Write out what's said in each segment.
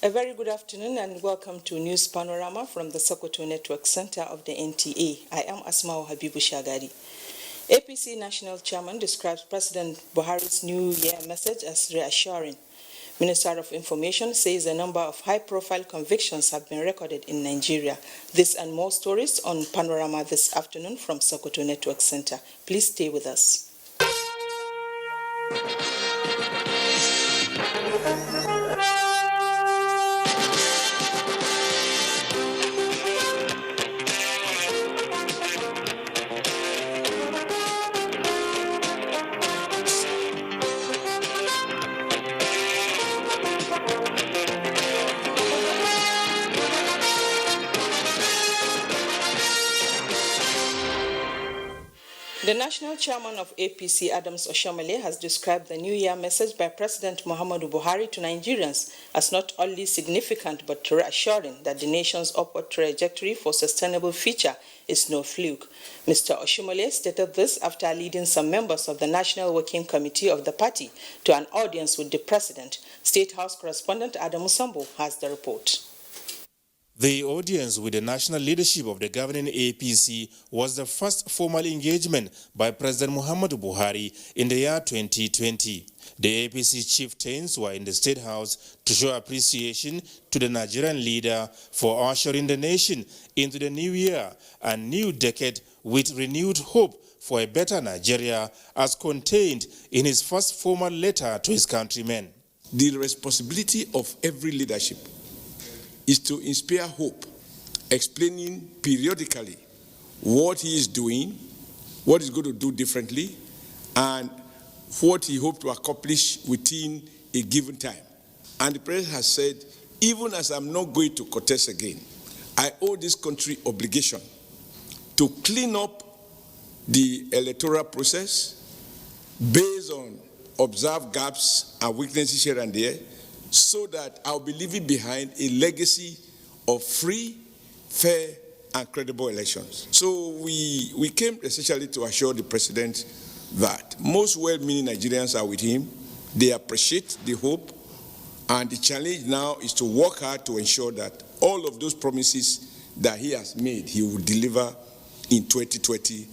A very good afternoon and welcome to News Panorama from the Sokoto Network Center of the NTA. I am Asmao Habibu Shagari. APC National Chairman describes President Buhari's New Year message as reassuring. Minister of Information says a number of high-profile convictions have been recorded in Nigeria. This and more stories on Panorama this afternoon from Sokoto Network Center. Please stay with us. The national chairman of APC, Adams Oshomole, has described the New Year message by President Muhammadu Buhari to Nigerians as not only significant but reassuring that the nation's upward trajectory for sustainable future is no fluke. Mr. Oshomole stated this after leading some members of the National Working Committee of the party to an audience with the president. State House correspondent Adam Musambo has the report. The audience with the national leadership of the governing APC was the first formal engagement by President Muhammadu Buhari in the year 2020. The APC chieftains were in the State House to show appreciation to the Nigerian leader for ushering the nation into the new year and new decade with renewed hope for a better Nigeria, as contained in his first formal letter to his countrymen. The responsibility of every leadership is to inspire hope, explaining periodically what he is doing, what he's going to do differently, and what he hopes to accomplish within a given time. And the president has said, even as I'm not going to contest again, I owe this country obligation to clean up the electoral process based on observed gaps and weaknesses here and there, so that I'll be leaving behind a legacy of free, fair, and credible elections. So we came essentially to assure the president that most well-meaning Nigerians are with him. They appreciate the hope, and the challenge now is to work hard to ensure that all of those promises that he has made, he will deliver in 2020,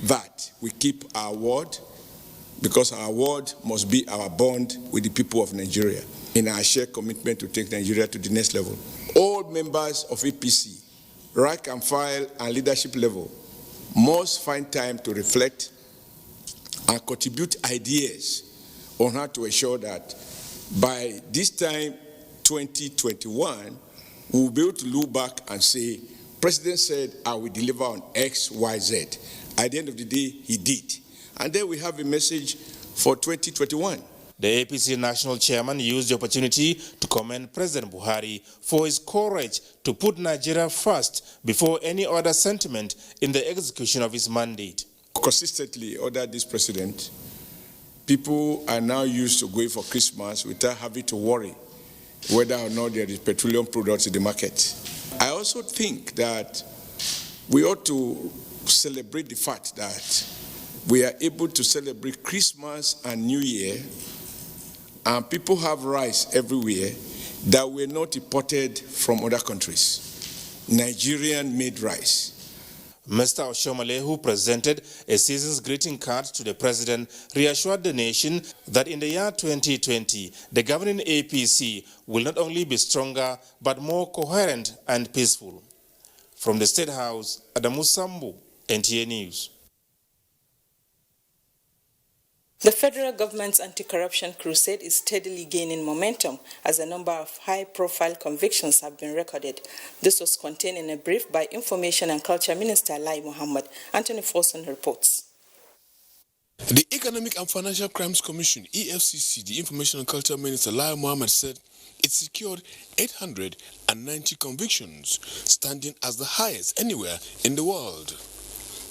that we keep our word, because our word must be our bond with the people of Nigeria in our shared commitment to take Nigeria to the next level. All members of APC, rank and file and leadership level, must find time to reflect and contribute ideas on how to ensure that by this time, 2021, we will be able to look back and say, President said, I will deliver on X, Y, Z. At the end of the day, he did. And then we have a message for 2021. The APC national chairman used the opportunity to commend President Buhari for his courage to put Nigeria first before any other sentiment in the execution of his mandate. Consistently under this president, people are now used to going for Christmas without having to worry whether or not there is petroleum products in the market. I also think that we ought to celebrate the fact that we are able to celebrate Christmas and New Year, and people have rice everywhere that were not imported from other countries. Nigerian-made rice. Mr. Oshomole, who presented a season's greeting card to the president, reassured the nation that in the year 2020, the governing APC will not only be stronger, but more coherent and peaceful. From the State House, Adamu Sambu, NTA News. The federal government's anti-corruption crusade is steadily gaining momentum as a number of high-profile convictions have been recorded. This was contained in a brief by Information and Culture Minister Lai Mohammed. Anthony Folsom reports. The Economic and Financial Crimes Commission, EFCC, the Information and Culture Minister Lai Mohammed said it secured 890 convictions, standing as the highest anywhere in the world.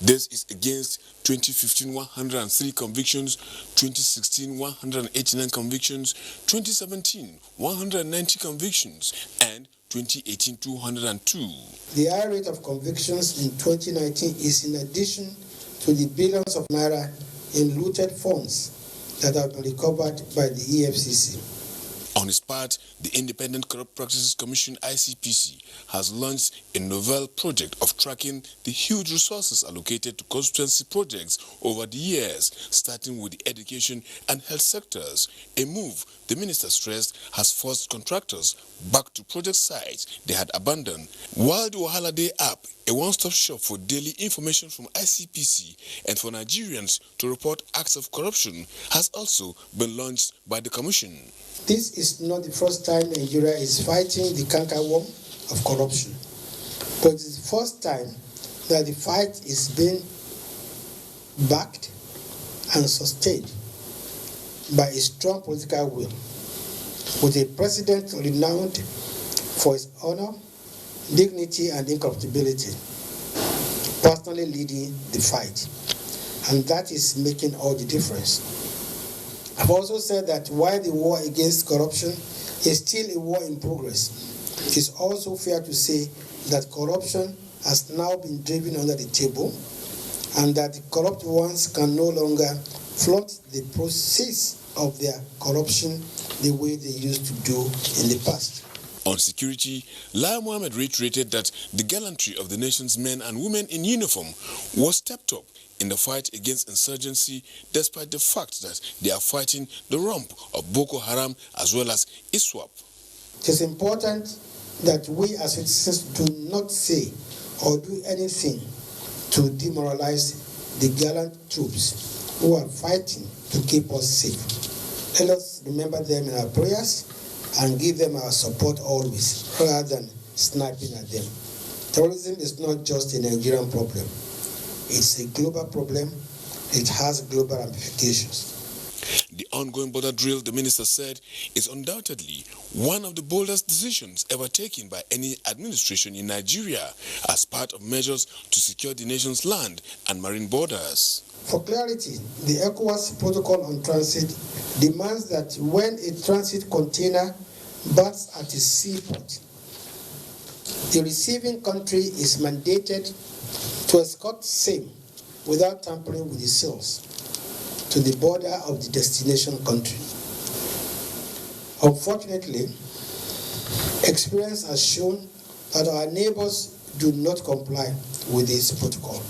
This is against 2015 103 convictions, 2016 189 convictions, 2017 190 convictions, and 2018 202. The high rate of convictions in 2019 is in addition to the billions of naira in looted funds that have been recovered by the EFCC. On its part, the Independent Corrupt Practices Commission (ICPC) has launched a novel project of tracking the huge resources allocated to constituency projects over the years, starting with the education and health sectors, a move the minister stressed has forced contractors back to project sites they had abandoned. While the Wahala Day app, a one-stop shop for daily information from ICPC and for Nigerians to report acts of corruption, has also been launched by the commission. This is not the first time Nigeria is fighting the cankerworm of corruption, but it's the first time that the fight is being backed and sustained by a strong political will, with a president renowned for his honor, dignity, and incorruptibility, personally leading the fight. And that is making all the difference. I've also said that while the war against corruption is still a war in progress, it is also fair to say that corruption has now been driven under the table and that the corrupt ones can no longer flaunt the process of their corruption the way they used to do in the past. On security, Lai Mohammed reiterated that the gallantry of the nation's men and women in uniform was stepped up in the fight against insurgency, despite the fact that they are fighting the rump of Boko Haram as well as ISWAP. It is important that we as citizens do not say or do anything to demoralize the gallant troops who are fighting to keep us safe. Let us remember them in our prayers and give them our support always, rather than sniping at them. Terrorism is not just a Nigerian problem. It's a global problem. It has global ramifications. The ongoing border drill, the minister said, is undoubtedly one of the boldest decisions ever taken by any administration in Nigeria as part of measures to secure the nation's land and marine borders. For clarity, the ECOWAS Protocol on Transit demands that when a transit container berths at a seaport, the receiving country is mandated to escort same without tampering with the seals to the border of the destination country. Unfortunately, experience has shown that our neighbors do not comply with this protocol.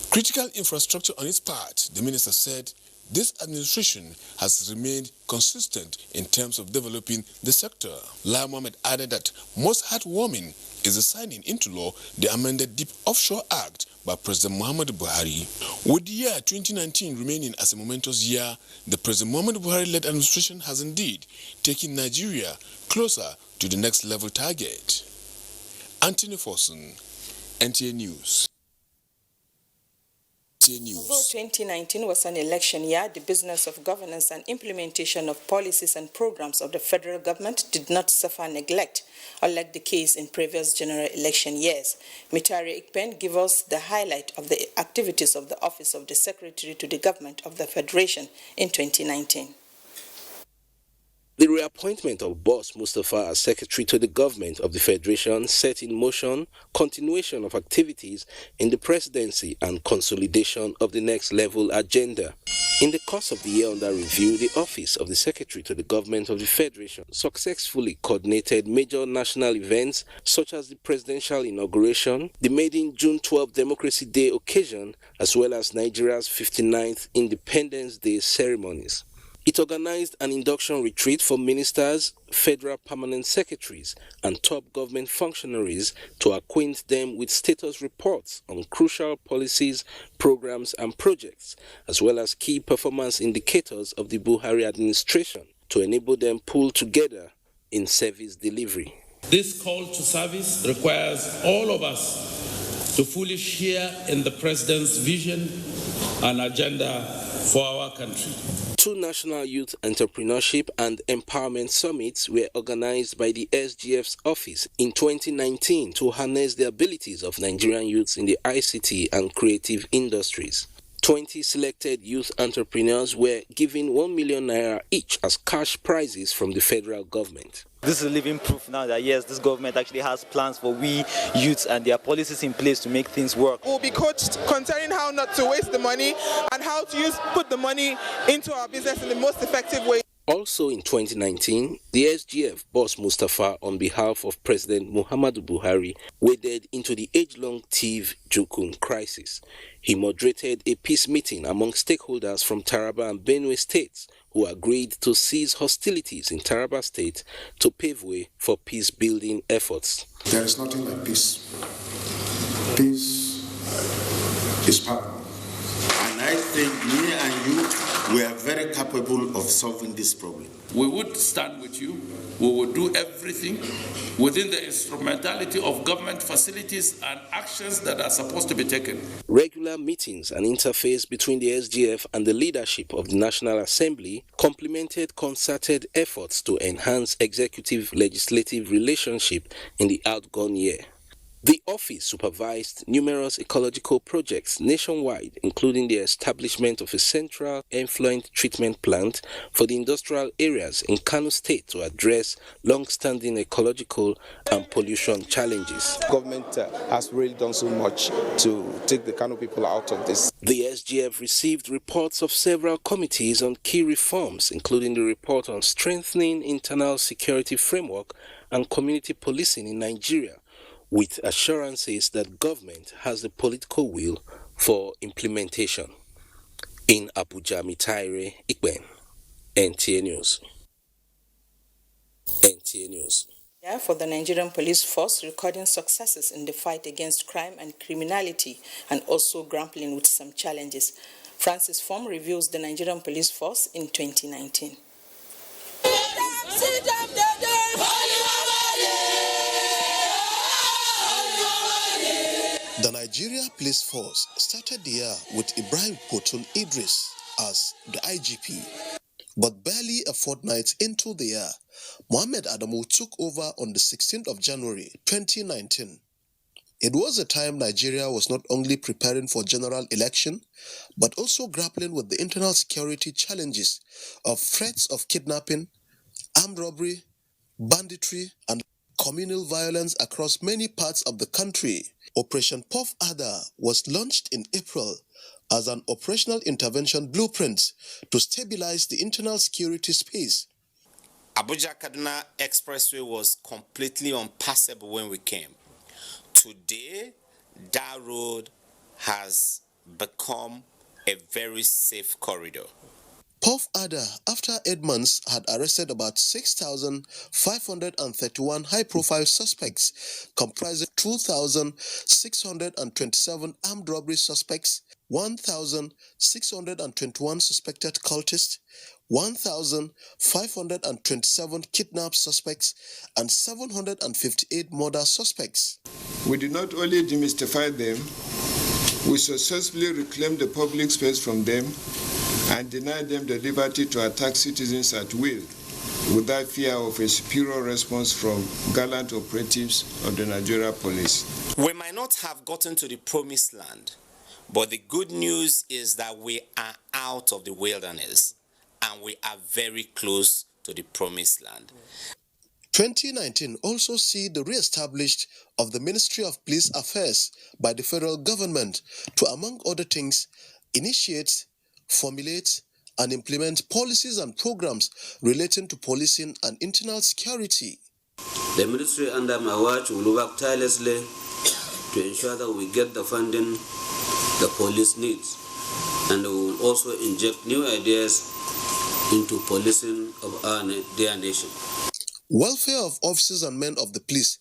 Critical infrastructure on its part, the minister said, this administration has remained consistent in terms of developing the sector. Lai Mohammed added that most heartwarming is the signing into law the amended Deep Offshore Act by President Muhammadu Buhari. With the year 2019 remaining as a momentous year, the President Muhammadu Buhari-led administration has indeed taken Nigeria closer to the next level target. Anthony Forson, NTA News. Although 2019 was an election year, the business of governance and implementation of policies and programs of the federal government did not suffer neglect, unlike the case in previous general election years. Mitari Ikpen gives us the highlight of the activities of the Office of the Secretary to the Government of the Federation in 2019. The reappointment of Boss Mustafa as Secretary to the Government of the Federation set in motion continuation of activities in the presidency and consolidation of the next level agenda. In the course of the year under review, the Office of the Secretary to the Government of the Federation successfully coordinated major national events such as the presidential inauguration, the maiden June 12 Democracy Day occasion, as well as Nigeria's 59th Independence Day ceremonies. It organized an induction retreat for ministers, federal permanent secretaries, and top government functionaries to acquaint them with status reports on crucial policies, programs, and projects, as well as key performance indicators of the Buhari administration to enable them pull together in service delivery. This call to service requires all of us to fully share in the President's vision and agenda for our country. 2 national youth entrepreneurship and empowerment summits were organized by the SGF's office in 2019 to harness the abilities of Nigerian youths in the ICT and creative industries. 20 selected youth entrepreneurs were given 1 million naira each as cash prizes from the federal government. This is living proof now that yes, this government actually has plans for we youths and there are policies in place to make things work. We'll be coached concerning how not to waste the money and how to put the money into our business in the most effective way. Also in 2019, the SGF boss Mustafa, on behalf of President Muhammadu Buhari, waded into the age-long Tiv-Jukun crisis. He moderated a peace meeting among stakeholders from Taraba and Benue states who agreed to cease hostilities in Taraba state to pave way for peace-building efforts. There is nothing like peace. Peace is power. And I think me and you, we are very capable of solving this problem. We would stand with you. We will do everything within the instrumentality of government facilities and actions that are supposed to be taken. Regular meetings and interface between the SGF and the leadership of the National Assembly complemented concerted efforts to enhance executive-legislative relationship in the outgone year. The office supervised numerous ecological projects nationwide, including the establishment of a central effluent treatment plant for the industrial areas in Kano State to address long-standing ecological and pollution challenges. Government has really done so much to take the Kano people out of this. The SGF received reports of several committees on key reforms, including the report on strengthening internal security framework and community policing in Nigeria, with assurances that government has the political will for implementation. In Abuja, Mitaire Ikben, NTA News. NTA News. Yeah, for the Nigerian police force, recording successes in the fight against crime and criminality and also grappling with some challenges. Francis Form reviews the Nigerian police force in 2019. The Nigeria Police Force started the year with Ibrahim Potun Idris as the IGP. But barely a fortnight into the year, Mohammed Adamu took over on the 16th of January 2019. It was a time Nigeria was not only preparing for general election, but also grappling with the internal security challenges of threats of kidnapping, armed robbery, banditry, and communal violence across many parts of the country. Operation Puff Adder was launched in April as an operational intervention blueprint to stabilize the internal security space. Abuja-Kaduna Expressway was completely unpassable when we came. Today, that road has become a very safe corridor. Puff Adder, after 8 months, had arrested about 6,531 high-profile suspects, comprising 2,627 armed robbery suspects, 1,621 suspected cultists, 1,527 kidnapped suspects, and 758 murder suspects. We did not only demystify them, we successfully reclaimed the public space from them and denied them the liberty to attack citizens at will, without fear of a superior response from gallant operatives of the Nigeria Police. We might not have gotten to the promised land, but the good news is that we are out of the wilderness and we are very close to the promised land. 2019 also see the re-established of the Ministry of Police Affairs by the federal government to, among other things, initiate, formulate, and implement policies and programs relating to policing and internal security. The ministry under my watch will work tirelessly to ensure that we get the funding the police needs, and we will also inject new ideas into policing of their nation. Welfare of officers and men of the police